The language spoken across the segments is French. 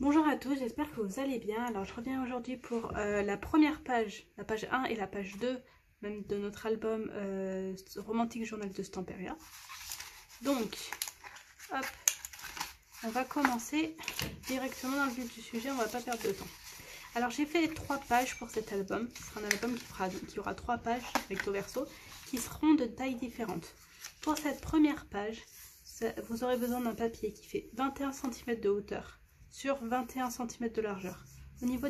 Bonjour à tous, j'espère que vous allez bien. Alors je reviens aujourd'hui pour la première page, la page 1 et la page 2 même de notre album Romantique Journal de Stamperia. Donc, hop, on va commencer directement dans le vif du sujet, on va pas perdre de temps. Alors j'ai fait 3 pages pour cet album, ce sera un album qui aura 3 pages recto verso, qui seront de tailles différentes. Pour cette première page, vous aurez besoin d'un papier qui fait 21 cm de hauteur sur 21 cm de largeur. Au niveau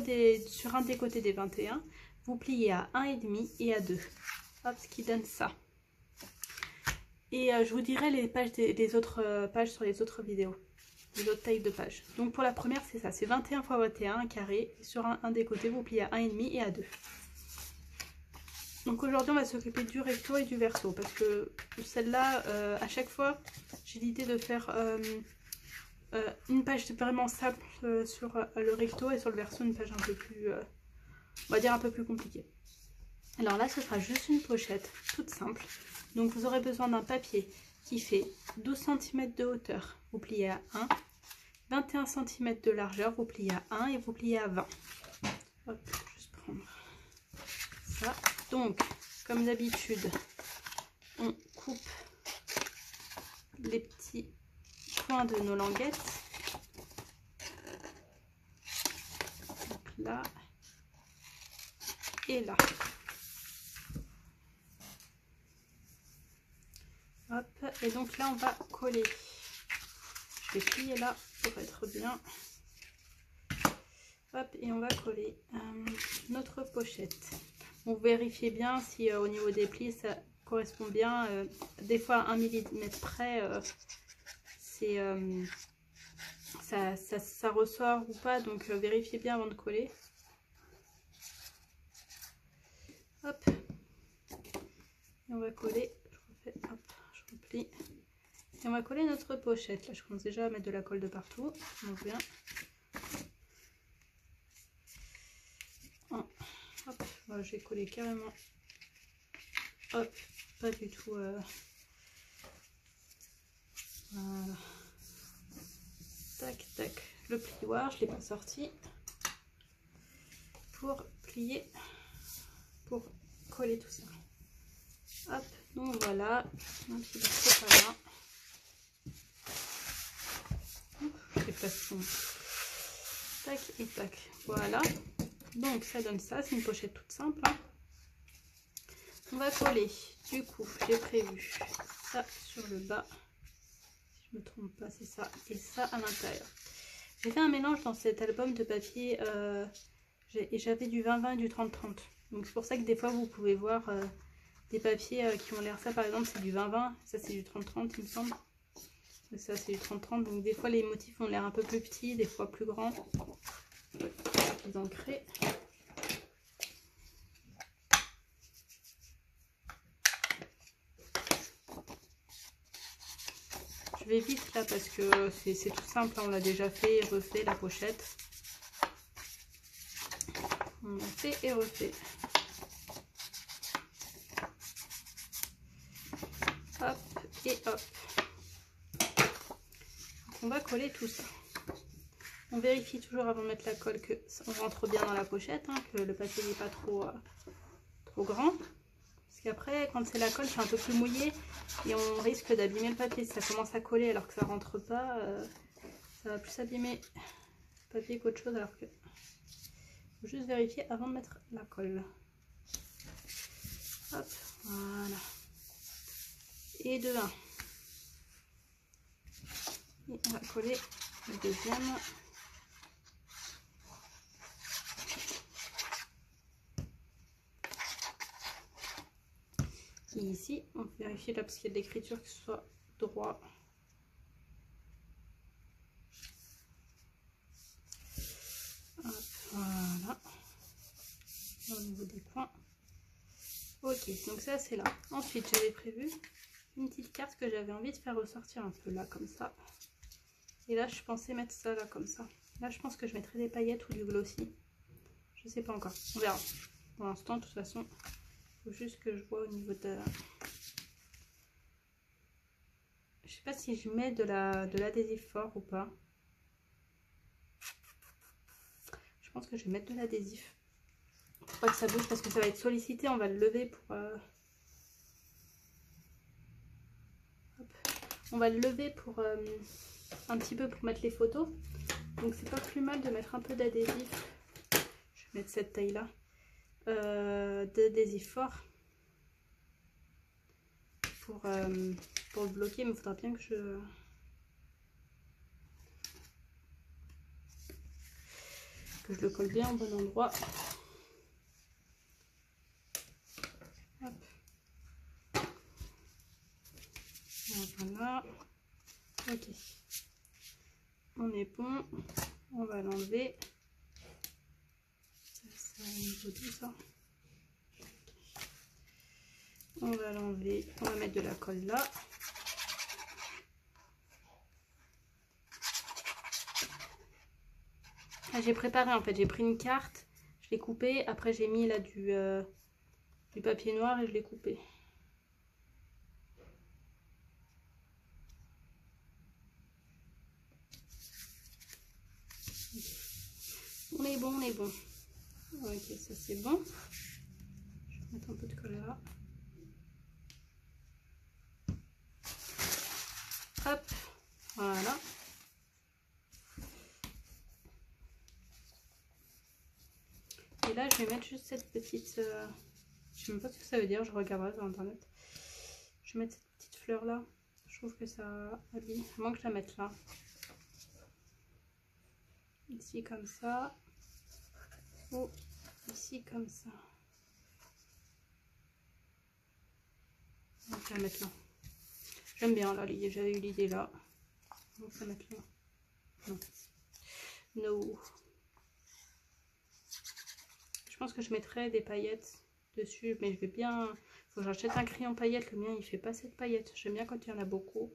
sur un des côtés des 21, vous pliez à 1,5 et à 2. Hop, ce qui donne ça. Et je vous dirai les pages des autres pages sur les autres vidéos, les autres tailles de pages. Donc pour la première, c'est ça, c'est 21 x 21, un carré. Sur un des côtés, vous pliez à 1,5 et à 2. Donc aujourd'hui, on va s'occuper du recto et du verso, parce que celle-là, à chaque fois, j'ai l'idée de faire une page vraiment simple sur le recto et sur le verso, une page un peu plus, on va dire un peu plus compliquée. Alors là, ce sera juste une pochette toute simple. Donc vous aurez besoin d'un papier qui fait 12 cm de hauteur, vous pliez à 1, 21 cm de largeur, vous pliez à 1 et vous pliez à 20. Hop, je vais juste prendre ça. Donc, comme d'habitude, on coupe les petits coins de nos languettes. Donc là et là. Hop, et donc là on va coller. Je vais plier là pour être bien. Hop, et on va coller notre pochette. Vous vérifiez bien si au niveau des plis ça correspond bien. Des fois à 1 mm près, ça ressort ou pas, donc vérifiez bien avant de coller. Hop, et on va coller. Je refais, hop, je replie. Et on va coller notre pochette. Là, je commence déjà à mettre de la colle de partout. Donc bien. Hop, voilà, je vais coller carrément. Hop, pas du tout. Voilà. Tac, tac. Le plioir, je ne l'ai pas sorti. Pour plier, pour coller tout ça. Hop, donc voilà. Un petit peu par là. Je déplace son. Tac et tac. Voilà. Donc ça donne ça, c'est une pochette toute simple. Hein. On va coller, du coup, j'ai prévu ça sur le bas. Si je ne me trompe pas, c'est ça. Et ça à l'intérieur. J'ai fait un mélange dans cet album de papier. Et j'avais du 20-20 et du 30-30. Donc c'est pour ça que des fois vous pouvez voir des papiers qui ont l'air ça. Par exemple, c'est du 20-20. Ça, c'est du 30-30, il me semble. Et ça, c'est du 30-30. Donc des fois, les motifs ont l'air un peu plus petits, des fois plus grands. Plus ancrés. Je vais vite là parce que c'est tout simple, on l'a déjà fait et refait la pochette. On a fait et refait. Hop et hop. On va coller tout ça. On vérifie toujours avant de mettre la colle que on rentre bien dans la pochette, hein, que le papier n'est pas trop grand. Parce qu'après, quand c'est la colle, c'est un peu plus mouillé et on risque d'abîmer le papier. Si ça commence à coller alors que ça rentre pas, ça va plus abîmer le papier qu'autre chose. Alors que faut juste vérifier avant de mettre la colle. Hop, voilà. Et de 1. Et on va coller le deuxième. Et ici, on vérifie là parce qu'il y a de l'écriture que ce soit droit. Hop, voilà. Au niveau des points. Ok, donc ça c'est là. Ensuite, j'avais prévu une petite carte que j'avais envie de faire ressortir un peu là, comme ça. Et là, je pensais mettre ça là, comme ça. Là, je pense que je mettrai des paillettes ou du glossy. Je sais pas encore. On verra. Pour l'instant, de toute façon, il faut juste que je vois au niveau de... Je sais pas si je mets de l'adhésif fort ou pas. pense que je vais mettre de l'adhésif. Faut pas que ça bouge parce que ça va être sollicité. On va le lever pour... On va le lever pour un petit peu pour mettre les photos. Donc c'est pas plus mal de mettre un peu d'adhésif. Je vais mettre cette taille là. D'adhésif fort. Pour le bloquer. Mais il faudra bien que je le colle bien au bon endroit. Hop. Voilà. Ok. On est bon. On va l'enlever. Ça, au niveau de ça. On va l'enlever. On va mettre de la colle là. J'ai préparé en fait, j'ai pris une carte, je l'ai coupée, après j'ai mis là du papier noir et je l'ai coupé. On est bon, on est bon. Ok, ça c'est bon. Je vais mettre un peu de colle là. Hop, voilà. Et là, je vais mettre juste cette petite... je sais même pas ce que ça veut dire, je regarderai sur internet. Je vais mettre cette petite fleur là. Je trouve que ça habille. À moins que je la mette là. Ici comme ça. Ou ici comme ça. On va la mettre là. J'aime bien là, j'avais eu l'idée là. On va la mettre là. Non. No. Je pense que je mettrai des paillettes dessus, mais je vais bien... Faut que j'achète un crayon paillettes, le mien il fait pas cette paillette. J'aime bien quand il y en a beaucoup.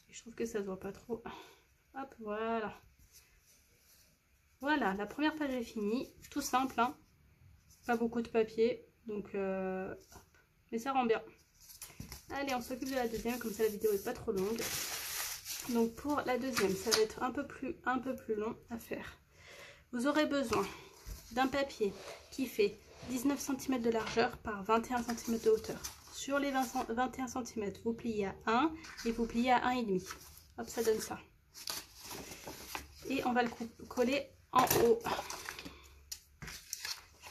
Et je trouve que ça se voit pas trop. Hop, voilà. Voilà, la première page est finie. Tout simple, hein. Pas beaucoup de papier, donc... mais ça rend bien. Allez, on s'occupe de la deuxième, comme ça la vidéo est pas trop longue. Donc pour la deuxième, ça va être un peu plus long à faire. Vous aurez besoin d'un papier qui fait 19 cm de largeur par 21 cm de hauteur. Sur les 21 cm, vous pliez à 1 et vous pliez à 1,5. Hop, ça donne ça. Et on va le coller en haut.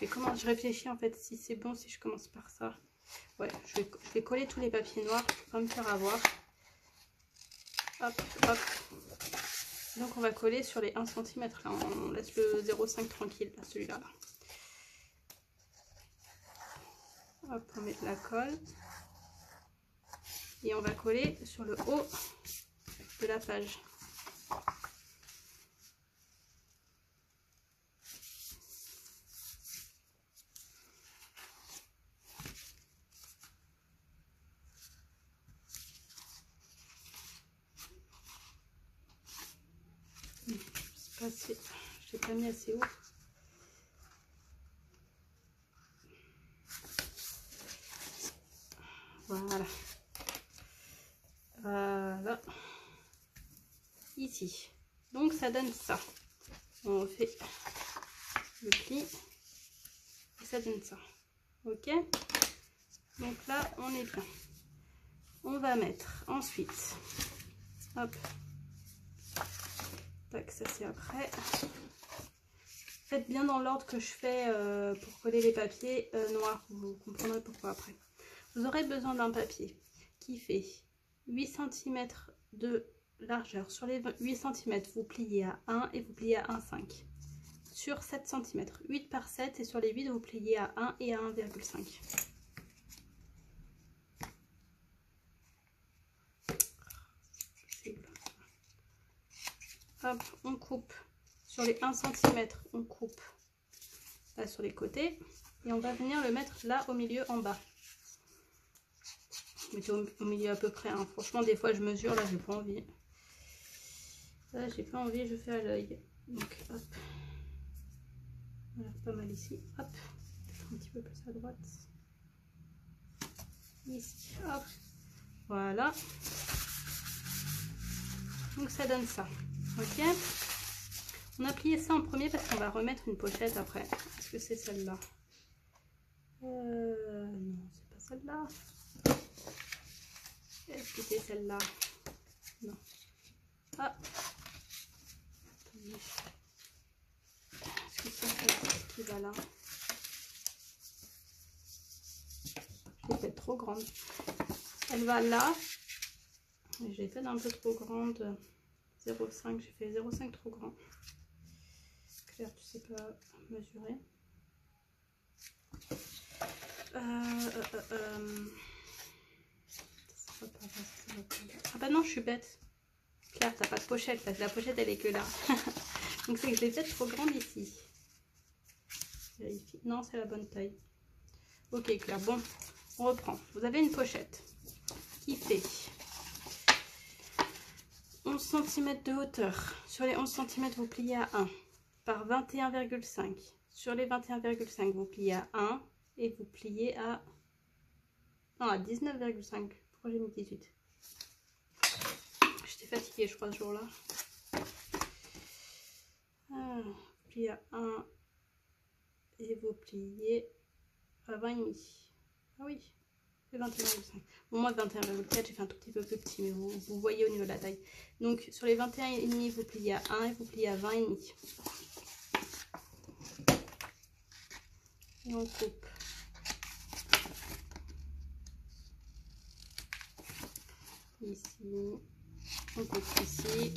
Je réfléchis en fait si c'est bon si je commence par ça. Ouais, je vais coller tous les papiers noirs pour pas me faire avoir. Hop, hop. Donc on va coller sur les 1 cm là, on laisse le 0,5 tranquille là, celui-là. Hop, on met de la colle. Et on va coller sur le haut de la page. Je l'ai pas mis assez haut. Voilà. Voilà. Ici. Donc ça donne ça. On fait le pli. Et ça donne ça. Ok. Donc là, on est bien. On va mettre ensuite. Hop. Tac, ça c'est après. Faites bien dans l'ordre que je fais pour coller les papiers noirs. Vous comprendrez pourquoi après. Vous aurez besoin d'un papier qui fait 8 cm de largeur. Sur les 8 cm, vous pliez à 1 et vous pliez à 1,5. Sur 7 cm, 8 par 7 et sur les 8, vous pliez à 1 et à 1,5. Hop, on coupe sur les 1 cm, on coupe là sur les côtés et on va venir le mettre là au milieu en bas. Mettez au milieu à peu près, hein. Franchement des fois je mesure, là j'ai pas envie. Là j'ai pas envie, je fais à l'œil. Donc hop, voilà, pas mal ici, hop, un petit peu plus à droite. Ici, hop, voilà. Donc ça donne ça. Ok, On a plié ça en premier parce qu'on va remettre une pochette après. Est-ce que c'est celle-là? Non, c'est pas celle-là. Est-ce que c'est celle-là? Non. Ah. Est-ce que c'est celle qui va là? Je l'ai faite trop grande. Elle va là. Je l'ai faite un peu trop grande. 0,5. J'ai fait 0,5 trop grand. Claire, tu sais pas mesurer. Ah bah non, je suis bête. Claire, t'as pas de pochette. La pochette, elle est que là. Donc c'est que je l'ai peut-être trop grande ici. Vérifie. Non, c'est la bonne taille. Ok, Claire. Bon, on reprend. Vous avez une pochette qui fait 11 cm de hauteur. Sur les 11 cm, vous pliez à 1 par 21,5. Sur les 21,5, vous pliez à 1 et vous pliez à... Non, à 19,5. Pourquoi j'ai mis 18? J'étais fatiguée, je crois, ce jour-là. Vous pliez à 1 et vous pliez à 20,5. Ah oui, c'est 21,5. Bon, moi, 21,4, j'ai fait un tout petit peu plus petit, mais vous voyez au niveau de la taille. Donc, sur les 21,5, vous pliez à 1 et vous pliez à 20,5. Et on coupe. Ici. On coupe ici.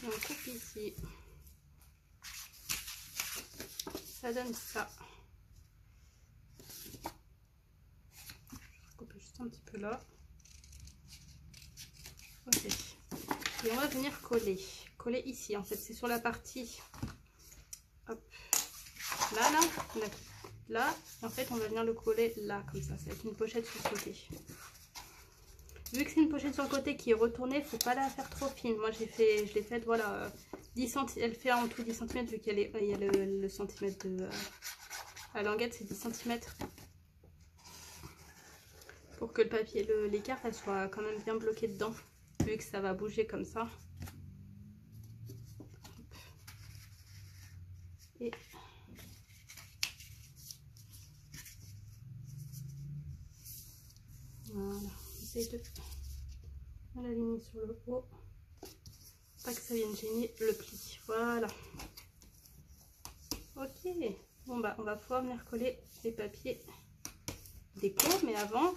Et on coupe ici. Ça donne ça. Je vais couper juste un petit peu là. Ok. Et on va venir coller. Coller ici. En fait, c'est sur la partie. Hop. Là, là. En fait, on va venir le coller là, comme ça. C'est avec une pochette sur le côté. Vu que c'est une pochette sur le côté qui est retournée, il ne faut pas la faire trop fine. Moi, je l'ai faite, voilà, 10 cm. Elle fait en tout 10 cm, vu qu'il y a le centimètre de... la languette, c'est 10 cm. Pour que le papier, les cartes, elles soient quand même bien bloquées dedans. Vu que ça va bouger comme ça. Et... voilà, j'essaie de l'aligner sur le haut. Pas que ça vienne gêner le pli. Voilà. Ok. Bon bah on va pouvoir venir coller les papiers déco, mais avant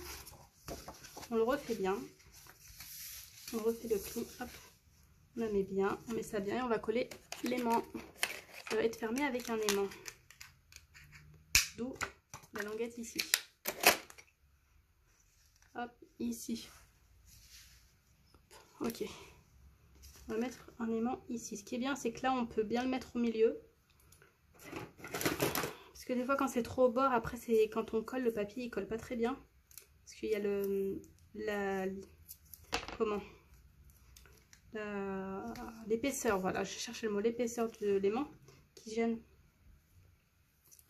on le refait bien. On refait le pli. Hop. On la met bien. On met ça bien et on va coller l'aimant. Ça va être fermé avec un aimant. D'où la languette ici. Hop, ici. Ok. On va mettre un aimant ici. Ce qui est bien, c'est que là, on peut bien le mettre au milieu. Parce que des fois, quand c'est trop au bord, après, c'est quand on colle le papier, il colle pas très bien. Parce qu'il y a comment l'épaisseur, voilà, je cherchais le mot, l'épaisseur de l'aimant qui gêne.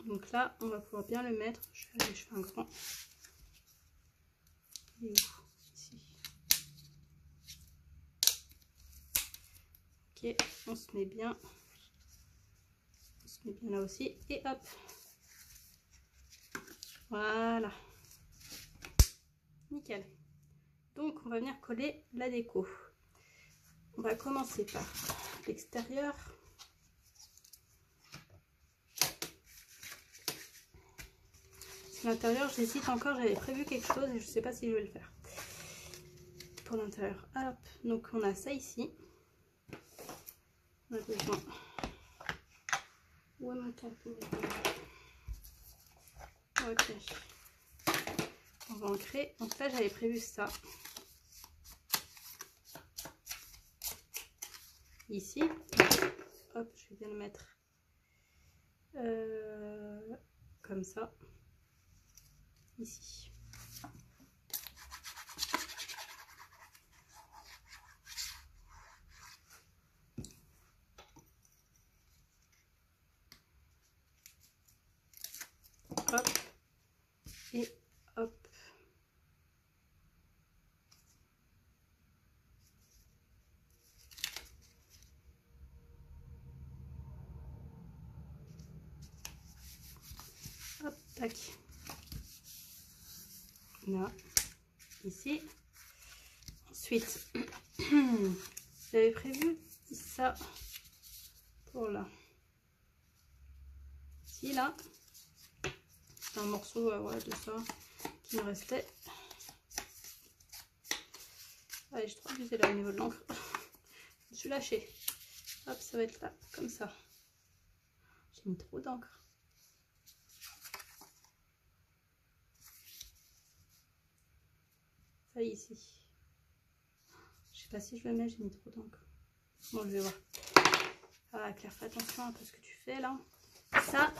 Donc là, on va pouvoir bien le mettre. Je fais un grand. Il est où? Ici. Ok, on se met bien. On se met bien là aussi. Et hop. Voilà. Nickel. Donc, on va venir coller la déco. On va commencer par l'extérieur. L'intérieur, j'hésite encore, j'avais prévu quelque chose et je sais pas si je vais le faire. Pour l'intérieur, hop, donc on a ça ici. On a besoin. Où est mon tampon? Ok. On va ancrer. Donc là, j'avais prévu ça. Ici. Hop, je vais bien le mettre comme ça. Ici. Hop. Et hop. Tac. Là. Ici. Ensuite, j'avais prévu ça pour là. Ici, là. C'est un morceau voilà, de ça qui me restait. Allez, je trouve que j'étais là au niveau de l'encre. Je me suis lâchée. Hop, ça va être là, comme ça. J'ai mis trop d'encre. Ça y est, ici. Je sais pas si je le mets, j'ai mis trop d'encre. Bon, je vais voir. Ah, Claire, fais attention à tout ce que tu fais là. Ça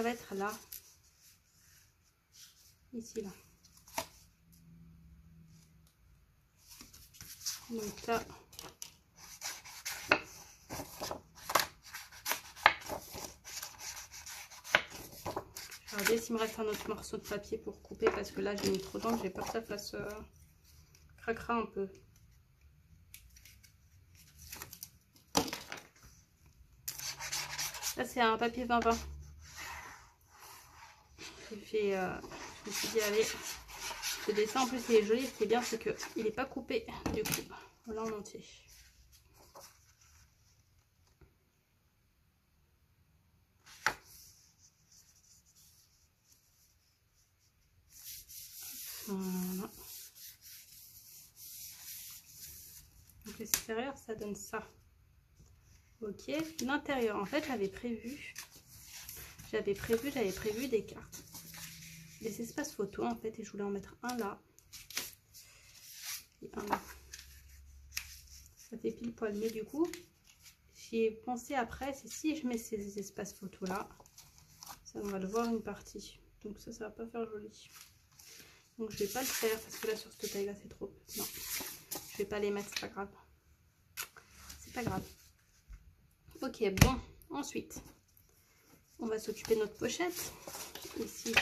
va être là. Ici, là. Donc là. Je vais regarder s'il me reste un autre morceau de papier pour couper parce que là j'ai mis trop d'encre, j'ai peur que ça fasse cracra un peu. Là c'est un papier 20-20. J'ai fait, je me suis dit allez, ce dessin en plus il est joli, ce qui est bien c'est qu'il n'est pas coupé du coup, voilà en entier. Voilà. Donc l'extérieur ça donne ça. Ok, l'intérieur en fait j'avais prévu des cartes, des espaces photos en fait, et je voulais en mettre un là et un là. Ça fait pile poil, mais du coup j'y ai pensé après, c'est si je mets ces espaces photos là, ça on va le voir une partie, donc ça va pas faire joli. Donc je vais pas le faire parce que là sur cette taille là c'est trop. Non, je vais pas les mettre, c'est pas grave. C'est pas grave. Ok, bon, ensuite on va s'occuper de notre pochette. Ici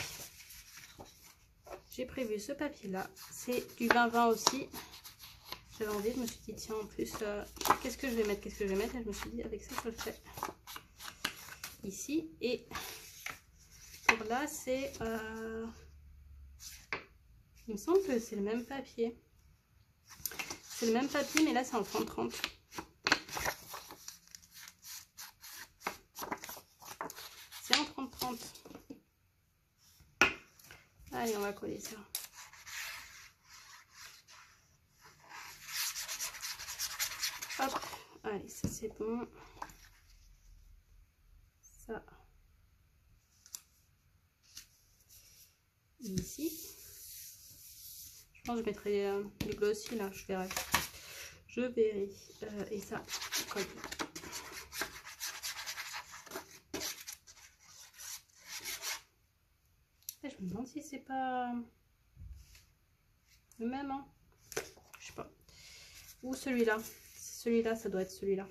j'ai prévu ce papier là, c'est du 20-20 aussi. J'avais envie, je me suis dit tiens en plus qu'est-ce que je vais mettre, et je me suis dit avec ça je le fais ici. Et pour là c'est il me semble que c'est le même papier, mais là c'est en 30-30. C'est en 30-30. Allez, on va coller ça. Hop, allez, ça c'est bon. Ça. Ici. Je pense que je mettrai du glossy là, je verrai. Et ça, colle. Et je me demande si c'est pas le même, hein. Je sais pas. Ou celui-là. Celui-là, ça doit être celui-là.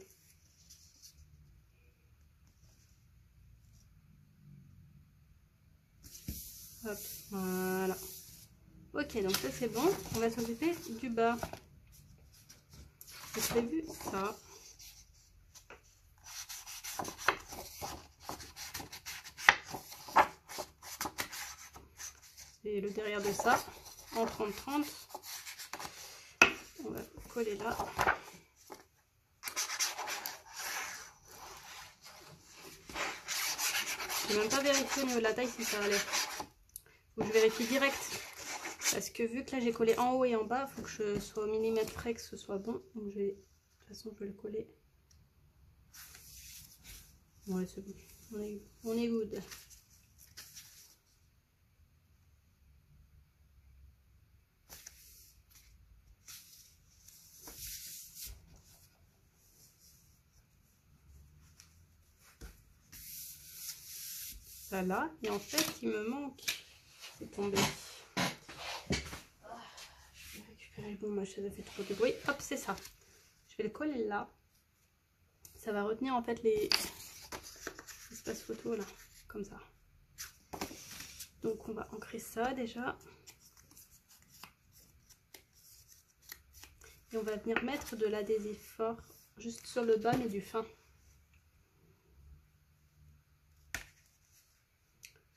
Hop, voilà. Ok, donc ça c'est bon. On va s'occuper du bas. J'ai prévu ça. C'est le derrière de ça. En 30-30. On va coller là. Je n'ai même pas vérifié au niveau de la taille si ça allait. Faut que je vérifie direct. Parce que vu que là j'ai collé en haut et en bas, il faut que je sois au millimètre près, que ce soit bon. Donc de toute façon je vais le coller. Ouais, c'est bon. On est good. Ça là. Et en fait il me manque. C'est tombé. Je vais récupérer le bon, ma chaise a fait trop de bruit. Hop, c'est ça. Je vais le coller là. Ça va retenir en fait les espaces photos là, comme ça. Donc on va ancrer ça déjà. Et on va venir mettre de l'adhésif fort juste sur le bas mais du fin.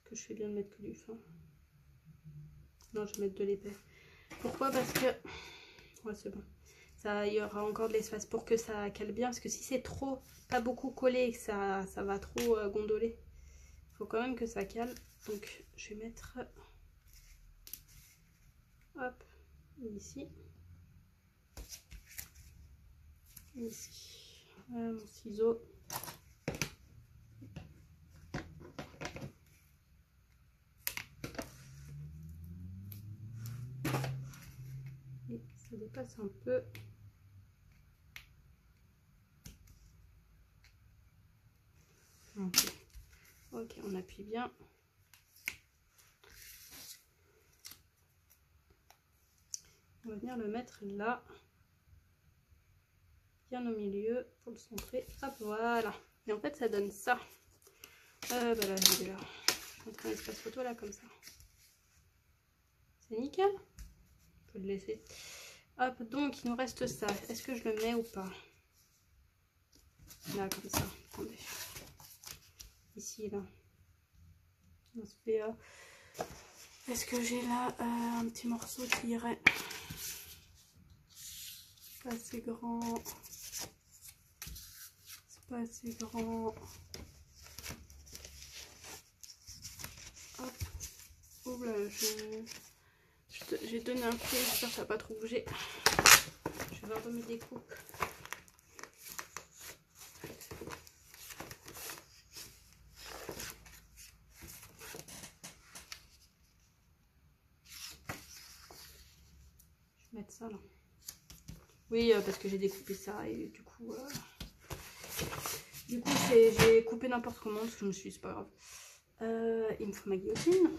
Que je fais bien de mettre que du fin. Non, je vais mettre de l'épais. Pourquoi? Parce que... Ouais, c'est bon. Ça, il y aura encore de l'espace pour que ça cale bien. Parce que si c'est trop, pas beaucoup collé et que ça va trop gondoler, il faut quand même que ça cale. Donc, je vais mettre... Hop, ici. Ici. Voilà mon ciseau. Et ça dépasse un peu. Ok, on appuie bien. On va venir le mettre là, bien au milieu pour le centrer. Hop, voilà. Et en fait, ça donne ça. Bah là, je vais là. Je vais mettre un espace photo là, comme ça. C'est nickel. Je peux le laisser. Hop, donc il nous reste ça. Est-ce que je le mets ou pas? Là, comme ça. Attendez. Ici, là. On se fait... Est-ce que j'ai là un petit morceau qui irait? Pas assez grand. C'est pas assez grand. Hop. Oh là, j'ai donné un pied, j'espère que ça n'a pas trop bougé. Je vais remettre des coupes. Je vais mettre ça là. Oui, parce que j'ai découpé ça et du coup j'ai coupé n'importe comment parce que je me suis dit c'est pas grave. Il me faut ma guillotine.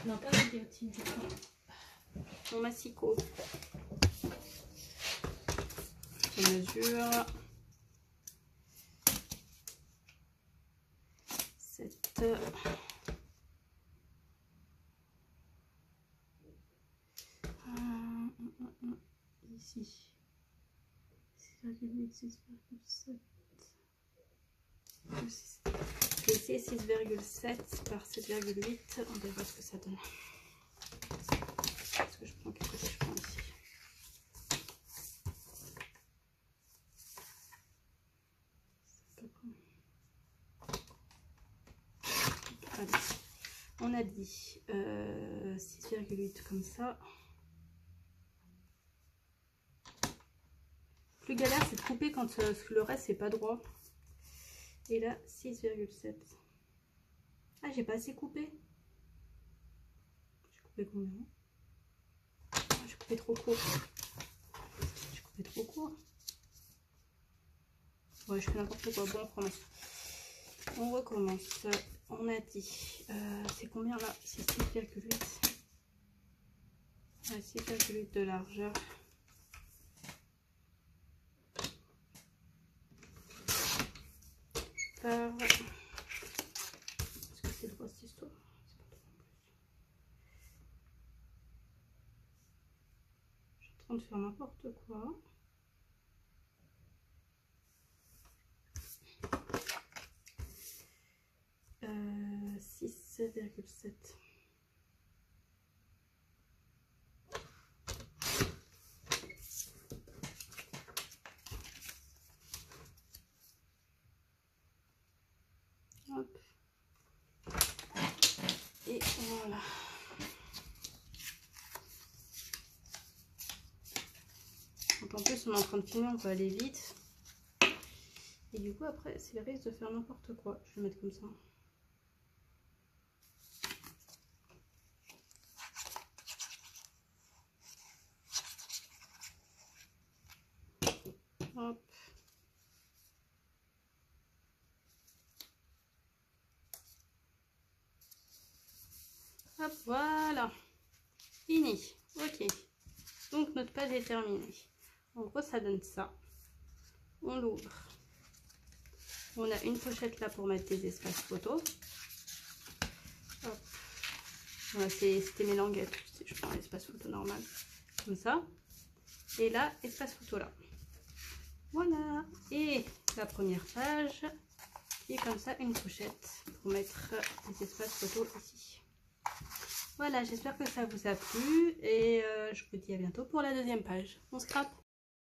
Non, pas ma guillotine, du coup. Mon massicot. Je mesure 7. Ici. 6,8, 6,7. Je vais essayer 6,7 par 7,8. On verra ce que ça donne. Parce que je prends quelque chose, je prends ici. Allez. On a dit 6,8 comme ça. Plus galère, c'est de couper quand le reste c'est pas droit. Et là, 6,7. Ah, j'ai pas assez coupé. J'ai coupé combien? J'ai coupé trop court. J'ai coupé trop court. Ouais, je fais n'importe quoi. Bon, on recommence. On recommence. On a dit. C'est combien là? C'est 6,8. 6,8 de largeur. Par... Est-ce que c'est droit cette histoire? C'est pas trop en plus. Je suis en train de faire n'importe quoi. Euh, 6,7. Hop. Et voilà. Donc en plus on est en train de filmer, on peut aller vite. Et du coup après c'est le risque de faire n'importe quoi. Je vais le mettre comme ça. Hop. Hop, voilà. Fini. Ok. Donc notre page est terminée. En gros ça donne ça. On l'ouvre. On a une pochette là pour mettre des espaces photos. Voilà, c'était mes languettes. Je prends l'espace photo normal. Comme ça. Et là, espace photo là. Voilà. Et la première page Et comme ça, une pochette pour mettre les espaces photos ici. Voilà, j'espère que ça vous a plu et je vous dis à bientôt pour la deuxième page. On scrape!